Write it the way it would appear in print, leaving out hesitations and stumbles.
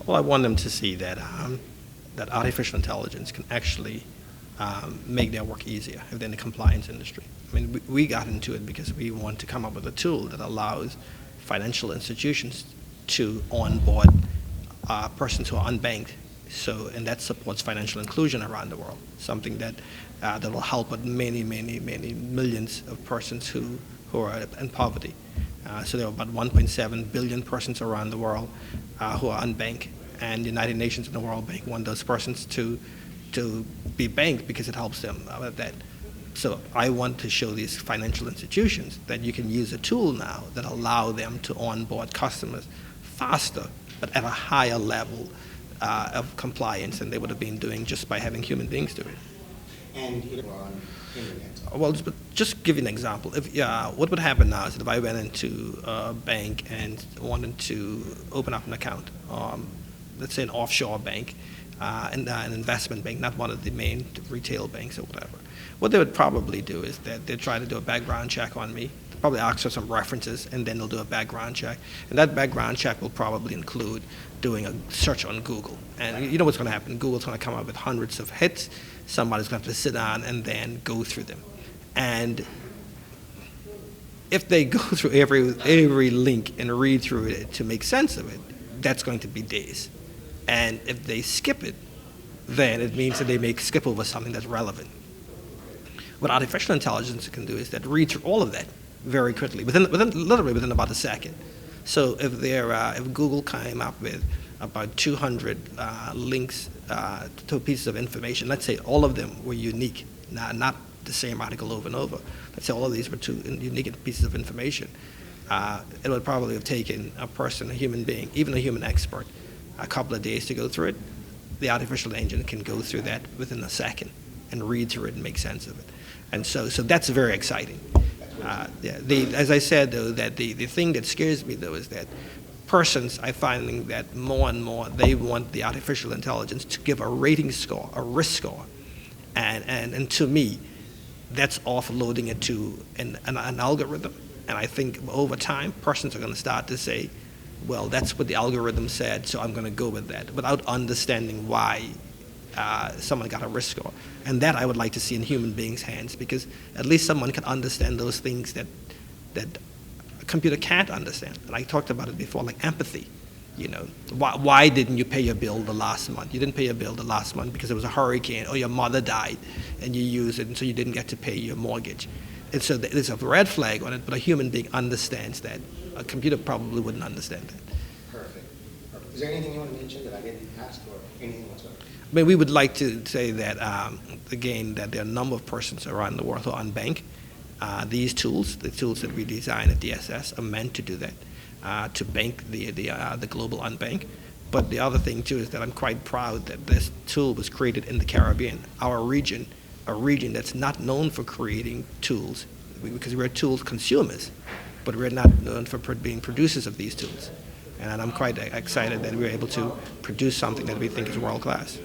Well, I want them to see that that artificial intelligence can actually make their work easier if they're in the compliance industry. I mean, we got into it because we want to come up with a tool that allows financial institutions to onboard persons who are unbanked. So, and that supports financial inclusion around the world, something that that will help with many, many, many millions of persons who are in poverty. So there are about 1.7 billion persons around the world who are unbanked, and the United Nations and the World Bank want those persons to be banked because it helps them with that. So I want to show these financial institutions that you can use a tool now that allow them to onboard customers faster, but at a higher level of compliance than they would have been doing just by having human beings do it. And on internet. Well, just give you an example. If what would happen now is that if I went into a bank and wanted to open up an account, let's say an offshore bank, and an investment bank, not one of the main retail banks or whatever, what they would probably do is that they'd try to do a background check on me. They'd probably ask for some references, and then they'll do a background check. And that background check will probably include doing a search on Google. And you know what's going to happen? Google's going to come up with hundreds of hits. Somebody's going to have to sit down and then go through them. And if they go through every link and read through it to make sense of it, that's going to be days. And if they skip it, then it means that they may skip over something that's relevant. What artificial intelligence can do is that read through all of that very quickly, literally within about a second. So if Google came up with about 200 links to pieces of information, let's say all of them were unique, not the same article over and over. Let's say all of these were two unique pieces of information. It would probably have taken a person, a human being, even a human expert, a couple of days to go through it. The artificial engine can go through that within a second and read through it and make sense of it. And so that's very exciting. As I said, though, that the thing that scares me, though, is that persons, I'm finding that more and more, they want the artificial intelligence to give a rating score, a risk score. And to me, that's offloading it to an algorithm. And I think over time, persons are going to start to say, well, that's what the algorithm said, so I'm going to go with that, without understanding why someone got a risk score. And that I would like to see in human beings' hands, because at least someone can understand those things that a computer can't understand. And I talked about it before, like empathy. You know, why didn't you pay your bill the last month? You didn't pay your bill the last month because there was a hurricane or your mother died and you used it, and so you didn't get to pay your mortgage. And so there's a red flag on it, but a human being understands that. A computer probably wouldn't understand that. Perfect. Is there anything you want to mention that I didn't ask, or anything whatsoever? I mean, we would like to say that, again, that there are a number of persons around the world who are unbanked. These tools, the tools that we design at DSS, are meant to do that, to bank the global unbanked. But the other thing, too, is that I'm quite proud that this tool was created in the Caribbean, our region, a region that's not known for creating tools, because we're tools consumers, but we're not known for being producers of these tools. And I'm quite excited that we were able to produce something that we think is world class.